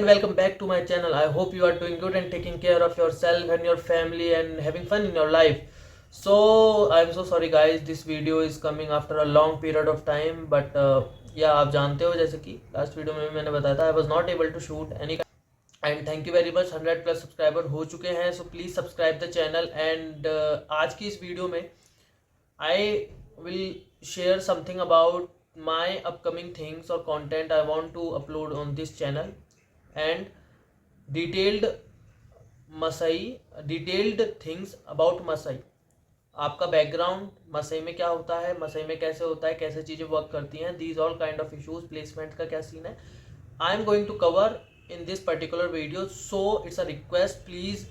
welcome back to my channel. I hope you are doing good and taking care of yourself and your family and having fun in your life. So I'm so sorry guys, this video is coming after a long period of time, but yeah, आप जानते हो जैसे कि last video में भी मैंने बताया था, I was not able to shoot any. And thank you very much, 100+ subscriber हो चुके हैं. So please subscribe the channel. And आज की इस वीडियो में I will share something about my upcoming things और content I want to upload on this channel and detailed detailed things about मसई. आपका बैकग्राउंड मसई में क्या होता है, मसई में कैसे होता है, कैसे चीज़ें वर्क करती हैं, these all kind of issues, placement का क्या सीन है, I am going to cover in this particular video. So it's a request, please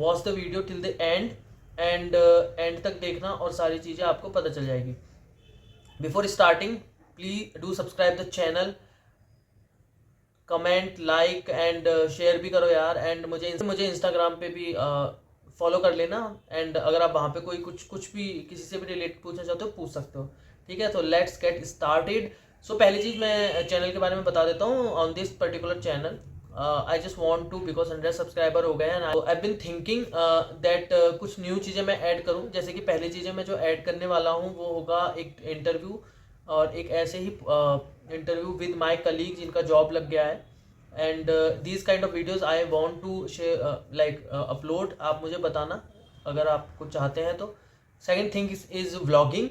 watch the video till the end and end तक देखना और सारी चीज़ें आपको पता चल जाएगी. Before starting, please do subscribe the channel, comment, like and share भी करो यार. एंड मुझे इंस्टाग्राम पे भी फॉलो कर लेना. एंड अगर आप वहाँ पे कोई कुछ भी किसी से भी रिलेटेड पूछना चाहते हो पूछ सकते हो. ठीक है, तो लेट्स गेट स्टार्टेड. सो पहली चीज़ मैं चैनल के बारे में बता देता हूँ. On this particular channel I just want to, because 100 subscriber हो गए हैं, आई बिन थिंकिंग दैट कुछ न्यू चीज़ें मैं ऐड करूँ. जैसे कि पहली चीज़ें मैं जो ऐड करने वाला हूँ वो होगा एक इंटरव्यू, और एक ऐसे ही इंटरव्यू विद माई कलीग जिनका जॉब लग गया है. And these kind of videos I want to share like upload. आप मुझे बताना अगर आप कुछ चाहते हैं तो. Second thing is vlogging.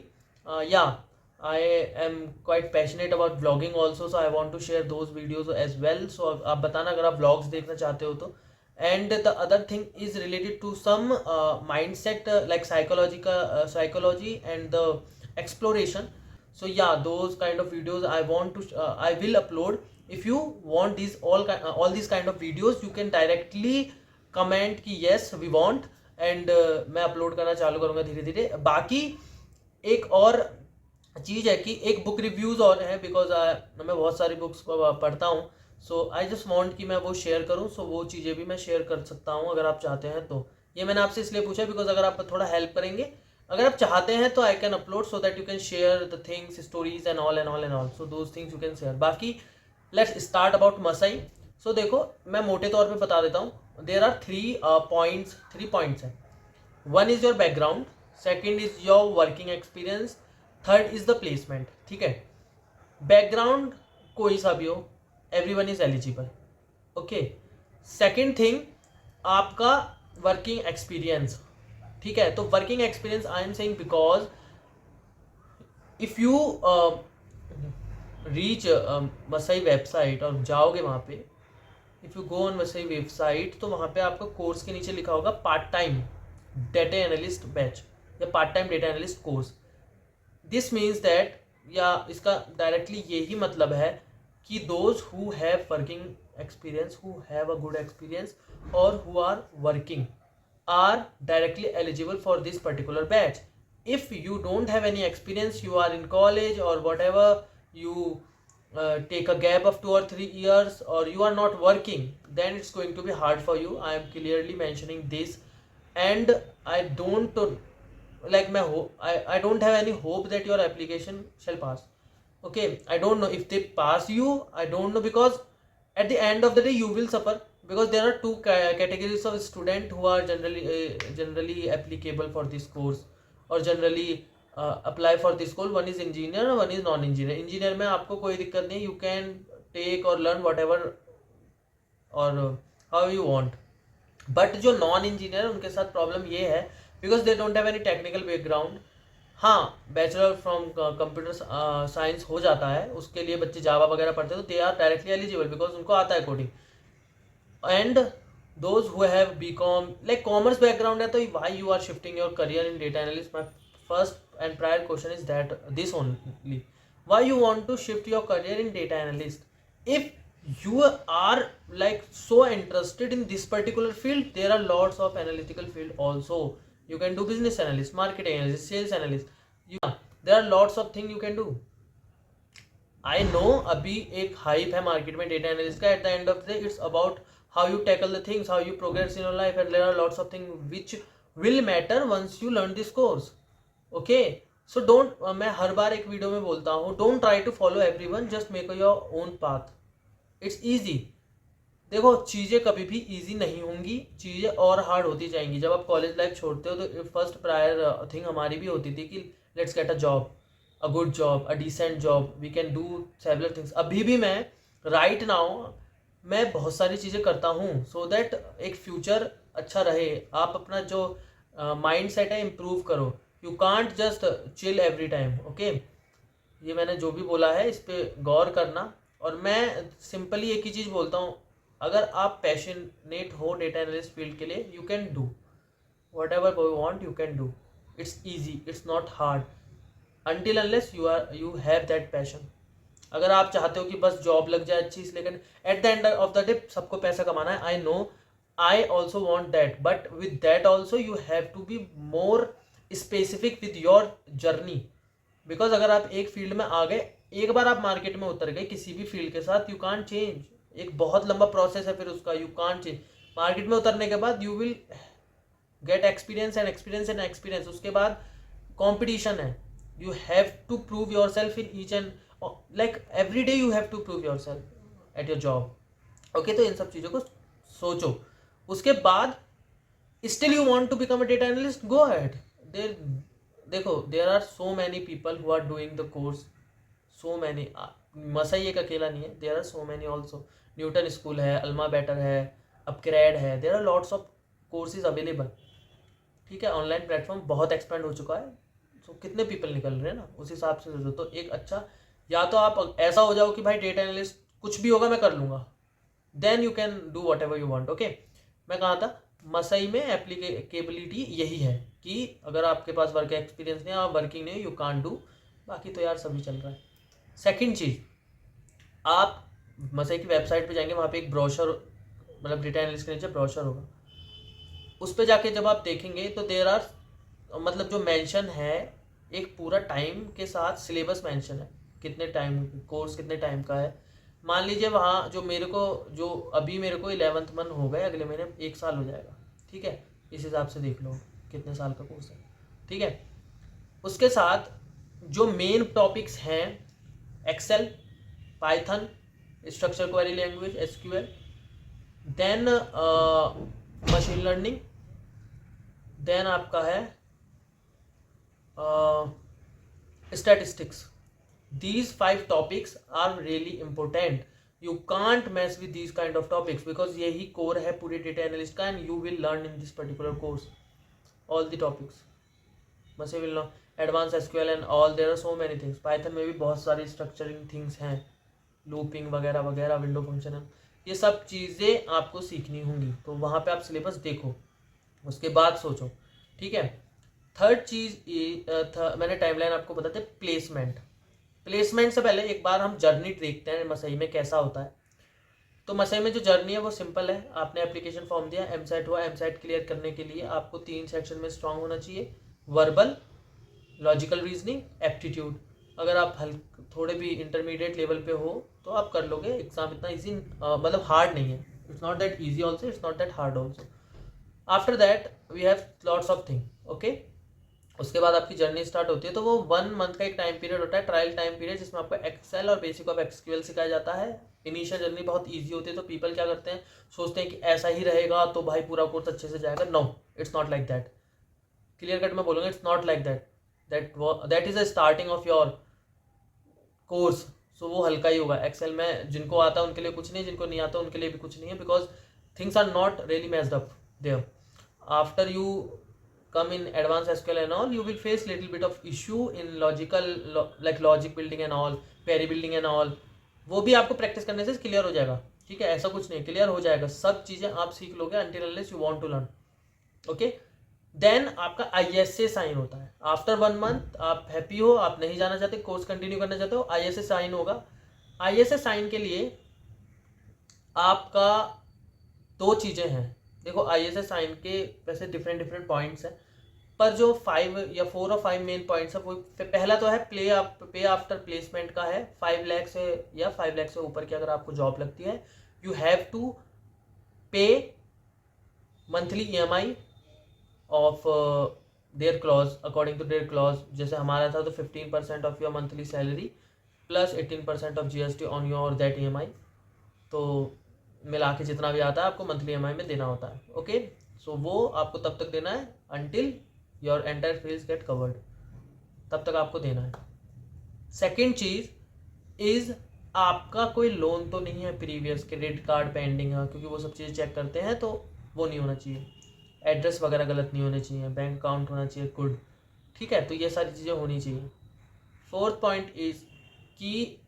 या I am quite passionate about vlogging also, so I want to share those videos as well. So आप बताना अगर आप vlogs देखना चाहते हो तो. And the other thing is related to some mindset like psychology and the exploration. So yeah, those kind of videos I want to I will upload. If you want these all these kind of videos, you can directly comment कि yes we want, and मैं upload करना चालू करूँगा धीरे धीरे. बाकी एक और चीज़ है कि एक बुक रिव्यूज़ और है, बिकॉज मैं बहुत सारी बुक्स पढ़ता हूँ. सो आई जस्ट वांट कि मैं वो शेयर करूँ. सो वो चीज़ें भी मैं शेयर कर सकता हूँ अगर आप चाहते हैं तो. ये मैंने आपसे इसलिए पूछा बिकॉज अगर आप थोड़ा हेल्प करेंगे, अगर आप चाहते हैं तो I can upload, so that you can share the things, stories and all and all and all. So those things you can share. बाकी लेट्स स्टार्ट अबाउट मसई. सो देखो, मैं मोटे तौर पर बता देता हूँ. देर आर थ्री पॉइंट्स हैं. One is your background, second is your working experience, third is the placement. ठीक है, बैकग्राउंड कोई सा भी हो, everyone is eligible. Okay. Second thing आपका वर्किंग एक्सपीरियंस. ठीक है, तो working experience I am saying because if you reach मसई वेबसाइट और जाओगे वहाँ पे, इफ यू गो ऑन मसई वेबसाइट, तो वहाँ पे आपका कोर्स के नीचे लिखा होगा part time data analyst batch या part time data analyst course. This means that, या इसका डायरेक्टली यही मतलब है कि those who have working experience, who have a good experience और who are working are directly eligible for this particular batch. If you don't have any experience, you are in college और whatever, you take a gap of 2 or 3 years, or you are not working, then it's going to be hard for you. I am clearly mentioning this, and I don't like I don't have any hope that your application shall pass. Okay, I don't know if they pass you, I don't know, because at the end of the day you will suffer, because there are two categories of student who are generally applicable for this course, or generally apply for this course. One is engineer और one is non engineer. Engineer में आपको कोई दिक्कत नहीं, you can take और learn whatever और how you want. But जो non engineer उनके साथ प्रॉब्लम ये है, because they don't have any technical background. हाँ, बैचलर फ्रॉम कंप्यूटर साइंस हो जाता है, उसके लिए बच्चे जावा वगैरह पढ़ते हैं, तो they are directly eligible because उनको आता है coding. And those who have BCom like commerce background है, तो why you are shifting your career in data analyst. My first and prior question is that this only, why you want to shift your career in data analyst? If you are like so interested in this particular field, there are lots of analytical field also. You can do business analyst, marketing analyst, sales analyst. There are lots of things you can do. I know अभी एक hype है market में data analyst का. At the end of the day, it's about how you tackle the things, how you progress in your life, and there are lots of things which will matter once you learn this course. Okay, so don't, मैं हर बार एक वीडियो में बोलता हूँ, don't try to follow everyone, just make your own path. It's easy. देखो चीज़ें कभी भी इजी नहीं होंगी, चीज़ें और हार्ड होती जाएंगी। जब आप कॉलेज लाइफ छोड़ते हो तो फर्स्ट प्रायर थिंग हमारी भी होती थी कि let's get a job, a good job, a decent job, we can do several things. अभी भी मैं राइट नाउ मैं बहुत सारी चीज़ें करता हूँ सो दैट एक फ्यूचर अच्छा रहे। आप अपना जो माइंड सेट है इम्प्रूव करो। You can't just chill every time. Okay, ये मैंने जो भी बोला है इस पे गौर करना। और मैं सिंपली एक ही चीज़ बोलता हूँ, अगर आप पैशनेट हो डेटा एनालिस्ट फील्ड के लिए, you can do whatever you want, you can do. It's easy, it's not hard until unless you have that passion. अगर आप चाहते हो कि बस जॉब लग जाए अच्छी, लेकिन at the end of the day सबको पैसा कमाना है, I know, I also want that, but with that also you have to be more specific with your journey. Because अगर आप एक फील्ड में आ गए, एक बार आप मार्केट में उतर गए किसी भी फील्ड के साथ, यू कांट चेंज। एक बहुत लंबा प्रोसेस है फिर उसका, यू कांट चेंज। मार्केट में उतरने के बाद you will get experience and experience and experience. उसके बाद कंपटीशन है, you have to prove yourself in each and like every day you have to prove yourself at your job. Okay, तो इन सब चीज़ों को सोचो। उसके बाद still you want to become a data analyst, go ahead. There देखो there are so many people who are doing the course, so many. Masai एक अकेला नहीं है, there are so many also. Newton school है, अल्मा बेटर है, upGrad है, there are lots of courses available. ठीक है, ऑनलाइन प्लेटफॉर्म बहुत एक्सपेंड हो चुका है। तो कितने पीपल निकल रहे हैं ना, उस हिसाब से सोचो। तो एक अच्छा, या तो आप ऐसा हो जाओ कि भाई डेटा एनालिस्ट कुछ भी होगा मैं कर लूँगा, then you can do whatever you want. Okay, मैं कहा था मसई में एप्लीकेबिलिटी यही है कि अगर आपके पास वर्क एक्सपीरियंस नहीं है, आप वर्किंग नहीं, यू कांट डू। बाकी तो यार सभी चल रहा है। सेकंड चीज़, आप मसई की वेबसाइट पे जाएंगे, वहाँ पे एक ब्रोशर, मतलब डेटा एनालिस्ट के नीचे ब्रोशर होगा। उस पर जाके जब आप देखेंगे तो देर आर, मतलब जो मेंशन है, एक पूरा टाइम के साथ सिलेबस मेंशन है, कितने टाइम कोर्स कितने टाइम का है। मान लीजिए वहाँ जो मेरे को, जो अभी मेरे को 11th मंथ हो गए, अगले महीने 1 साल हो जाएगा। ठीक है, इस हिसाब से देख लो कितने साल का कोर्स है। ठीक है, उसके साथ जो मेन टॉपिक्स हैं, Excel, Python, structure query language SQL, then machine learning, then आपका है statistics. These 5 topics are really important. You can't mess with these kind of topics because यही core है पूरे data analyst का, and you will learn in this particular course all the topics. बस ये will know advanced SQL and all, there are so many things. Python में भी बहुत सारी structuring things हैं, looping वगैरह वगैरह, window function, ये सब चीज़ें आपको सीखनी होंगी। तो वहाँ पे आप सिलेबस देखो, उसके बाद सोचो। ठीक है, थर्ड चीज़ मैंने टाइमलाइन आपको बताते, प्लेसमेंट। प्लेसमेंट से पहले एक बार हम जर्नी देखते हैं मसई में कैसा होता है। तो मसई में जो जर्नी है वो सिंपल है। आपने एप्लीकेशन फॉर्म दिया, एमसेट हुआ, एमसेट क्लियर करने के लिए आपको 3 सेक्शन में स्ट्रांग होना चाहिए, वर्बल, लॉजिकल रीजनिंग, एप्टीट्यूड। अगर आप थोड़े भी इंटरमीडिएट लेवल पे हो तो आप कर लोगे। एग्जाम इतना ईजी, मतलब हार्ड नहीं है। It's not that easy also, it's not that hard also. After that we have lots of thing. Okay, उसके बाद आपकी जर्नी स्टार्ट होती है। तो वो 1 मंथ का एक टाइम पीरियड होता है, ट्रायल टाइम पीरियड, जिसमें आपको एक्सेल और बेसिक ऑफ एसक्यूएल सिखाया जाता है। इनिशियल जर्नी बहुत इजी होती है, तो पीपल क्या करते हैं, सोचते हैं कि ऐसा ही रहेगा तो भाई पूरा कोर्स अच्छे से जाएगा। No, it's not like that. Clear cut मैं बोलूँगा, it's not like that. That is a starting of your course. So वो हल्का ही होगा। एक्सेल में जिनको आता है उनके लिए कुछ नहीं, जिनको नहीं आता उनके लिए भी कुछ नहीं है, because things are not really matched up there. After you come in advanced SQL and all, you will face little bit of issue in logical like logic building and all, query building and all. वो भी आपको practice करने से clear हो जाएगा। ठीक है, ऐसा कुछ नहीं, क्लियर हो जाएगा, सब चीज़ें आप सीख लोगे until unless you want to learn. Okay, then आपका ISA साइन होता है। आफ्टर 1 मंथ आप हैप्पी हो, आप नहीं जाना चाहते, कोर्स कंटिन्यू करना चाहते हो, ISA साइन होगा। ISA साइन के लिए आपका 2 चीज़ें हैं। देखो ISA साइन के वैसे डिफरेंट पॉइंट्स हैं, पर जो 5 या 4 और 5 मेन पॉइंट्स है, वो पहला तो है पे आफ्टर प्लेसमेंट का है। 5 लाख से या 5 लाख से ऊपर की अगर आपको जॉब लगती है, you have to pay monthly EMI of their clause, according to their clause. जैसे हमारा था तो 15% of your monthly salary plus 18% of GST on your that EMI। तो मिला के जितना भी आता है आपको मंथली EMI में देना होता है। ओके, सो वो आपको तब तक देना है until your entire fees get covered, तब तक आपको देना है। सेकेंड चीज इज आपका कोई लोन तो नहीं है प्रीवियस, क्रेडिट कार्ड पेंडिंग है, क्योंकि वो सब चीज़ें चेक करते हैं, तो वो नहीं होना चाहिए। एड्रेस वगैरह गलत नहीं होने चाहिए, बैंक अकाउंट होना चाहिए गुड, ठीक है, तो ये सारी चीज़ें होनी चाहिए। फोर्थ पॉइंट इज कि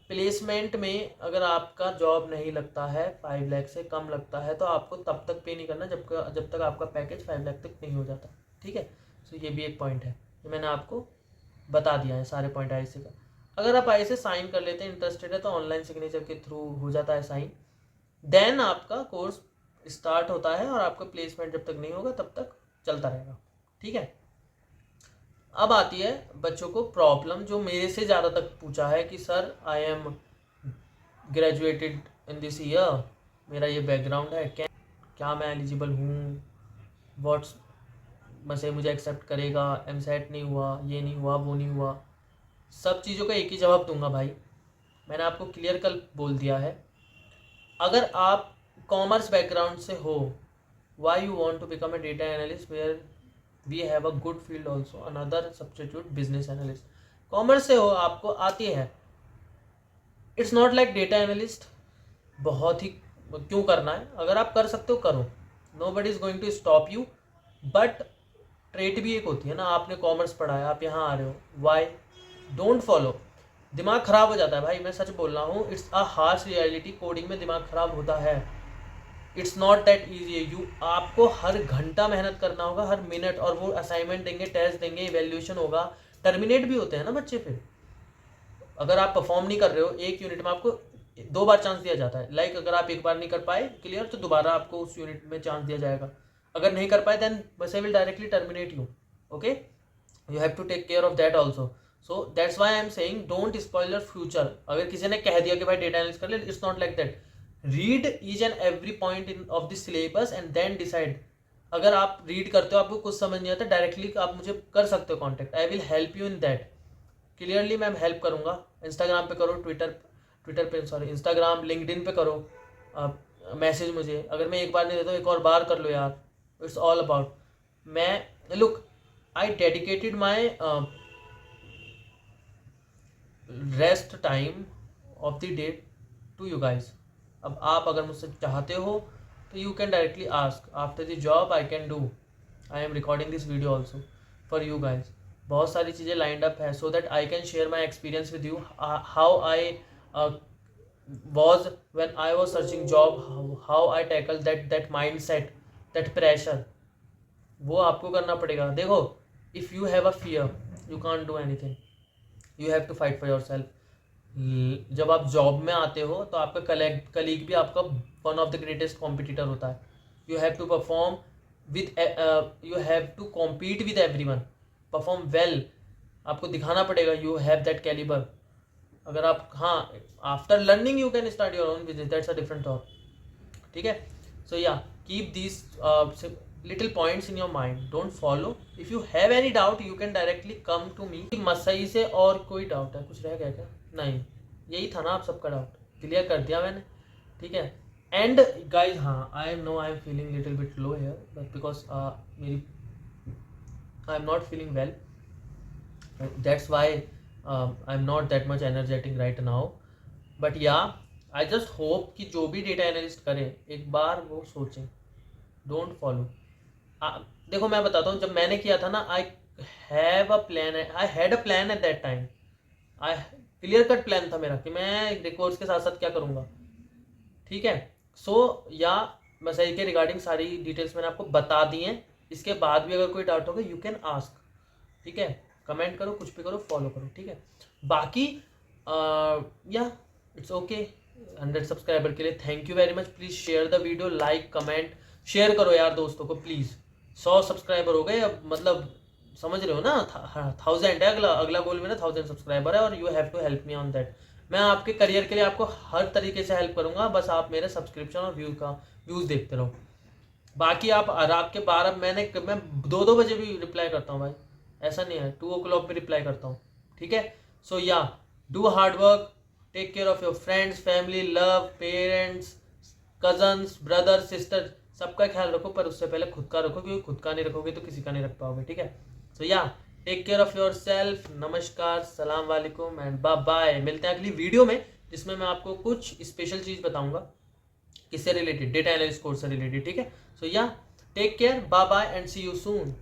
प्लेसमेंट में अगर आपका जॉब नहीं लगता है, 5 लाख से कम लगता है, तो आपको तब तक पे नहीं करना जब तक आपका पैकेज 5 लाख तक नहीं हो जाता, ठीक है। सो ये भी एक पॉइंट है, ये मैंने आपको बता दिया है सारे पॉइंट ICSE का। अगर आप ICSE साइन कर लेते हैं, इंटरेस्टेड है, तो ऑनलाइन सिग्नेचर के थ्रू हो जाता है साइन, देन आपका कोर्स स्टार्ट होता है और आपका प्लेसमेंट जब तक नहीं होगा तब तक चलता रहेगा, ठीक है। अब आती है बच्चों को प्रॉब्लम, जो मेरे से ज़्यादा तक पूछा है कि sir I am graduated in this year, मेरा ये बैकग्राउंड है, क्या मैं एलिजिबल हूँ, व्हाट्स वैसे मुझे एक्सेप्ट करेगा, MSET नहीं हुआ, ये नहीं हुआ, वो नहीं हुआ। सब चीज़ों का एक ही जवाब दूंगा भाई, मैंने आपको क्लियर कल बोल दिया है। अगर आप कॉमर्स बैकग्राउंड से हो, why you want to become a data analyst where we have a good field also, another substitute business analyst. Commerce से हो, आपको आती है, it's not like data analyst बहुत ही क्यों करना है, अगर आप कर सकते हो करो, nobody is going to stop you. But trait भी एक होती है ना, आपने कॉमर्स पढ़ा है, आप यहाँ आ रहे हो, वाई डोंट फॉलो, दिमाग खराब हो जाता है भाई, मैं सच बोल रहा हूँ, it's a harsh reality, coding में दिमाग खराब होता है, it's not that easy. You आपको हर घंटा मेहनत करना होगा, हर मिनट, और वो असाइनमेंट देंगे, टेस्ट देंगे, इवेल्यूशन होगा, टर्मिनेट भी होते हैं ना बच्चे फिर, अगर आप परफॉर्म नहीं कर रहे हो, एक यूनिट में आपको 2 बार चांस दिया जाता है, लाइक अगर आप एक बार नहीं कर पाए क्लियर, तो दोबारा आपको उस यूनिट में चांस दिया जाएगा, अगर नहीं कर पाए देन बस I will directly terminate you, okay, you have to take care of that also. So that's why I am saying don't spoil your future. अगर किसी ने कह दिया कि भाई डेटा एनालिसिस कर ले, it's not like that, read each and every point in of the syllabus and then decide. अगर आप रीड करते हो, आपको कुछ समझ नहीं आता, डायरेक्टली आप मुझे कर सकते हो contact, I will help you in that, clearly मैं हेल्प करूँगा। इंस्टाग्राम पे करो, ट्विटर पे सॉरी, इंस्टाग्राम, लिंक्डइन पे करो मैसेज मुझे, अगर मैं एक बार नहीं देता हूँ, एक और बार कर लो यार, इट्स ऑल अबाउट, मैं look I dedicated my rest time of the day to you guys. अब आप अगर मुझसे चाहते हो तो you can directly ask, after the job I can do, I am recording this video also for you guys. बहुत सारी चीज़ें लाइंड अप है, so that I can share my experience with you, how I was when I was searching job, how I tackle that mindset, that pressure, वो आपको करना पड़ेगा। देखो, if you have a fear you can't do anything, you have to fight for yourself। जब आप job में आते हो तो आपका कलीग भी आपका one of the greatest competitor होता है, you have to perform with, you have to compete with everyone, perform well, आपको दिखाना पड़ेगा यू हैव दैट कैलिबर। अगर आप, हाँ, after learning you can start your own business, that's a different thought, ठीक है। So ya keep these little points in your mind, don't follow, if you have any doubt you can directly come to me. Masai से और कोई doubt है, कुछ रह गया क्या? नहीं, यही था ना आप सबका डाउट, क्लियर कर दिया मैंने, ठीक है। एंड गाइज, हाँ, I am feeling little bit low here, but because मेरी I am not feeling well, that's why I am not that much energetic right now, but yeah I just hope कि जो भी data analyst करे एक बार वो सोचें, don't follow. देखो मैं बताता हूँ, जब मैंने किया था ना, I had a plan at that time, I clear cut plan था मेरा कि मैं कोर्स के साथ साथ क्या करूँगा, ठीक है। सो या मसई के रिगार्डिंग सारी डिटेल्स मैंने आपको बता दी हैं, इसके बाद भी अगर कोई डाउट होगा यू कैन आस्क, ठीक है, कमेंट करो, कुछ भी करो, फॉलो करो, ठीक है। बाकी या इट्स ओके, 100 सब्सक्राइबर के लिए thank you very much, please share the video, like comment share करो यार दोस्तों को प्लीज़। 100 सब्सक्राइबर हो गए अब, मतलब समझ रहे हो ना, 1000 है अगला गोल मेरा, 1000 सब्सक्राइबर है, और you have to help me on that. मैं आपके करियर के लिए आपको हर तरीके से हेल्प करूँगा, बस आप मेरे सब्सक्रिप्शन और व्यूज़ देखते रहो। बाकी आप रात के 12, मैं 2-2 बजे भी रिप्लाई करता हूँ भाई, ऐसा नहीं है, 2 o'clock पे रिप्लाई करता हूँ, ठीक है। So ya do hard work, take care of your friends, family, love, parents, cousins, brother, sister, सबका ख्याल रखो, पर उससे पहले खुद का रखो, क्योंकि खुद का नहीं रखोगे तो किसी का नहीं रख पाओगे, ठीक है। So ya take care of yourself. नमस्कार, सलाम वालेकुम एंड बाय बाय। मिलते हैं अगली वीडियो में, जिसमें मैं आपको कुछ स्पेशल चीज बताऊंगा, किससे रिलेटेड, डेटा एनालिस्ट कोर्स से रिलेटेड, ठीक है। So ya take care, bye bye and see you soon.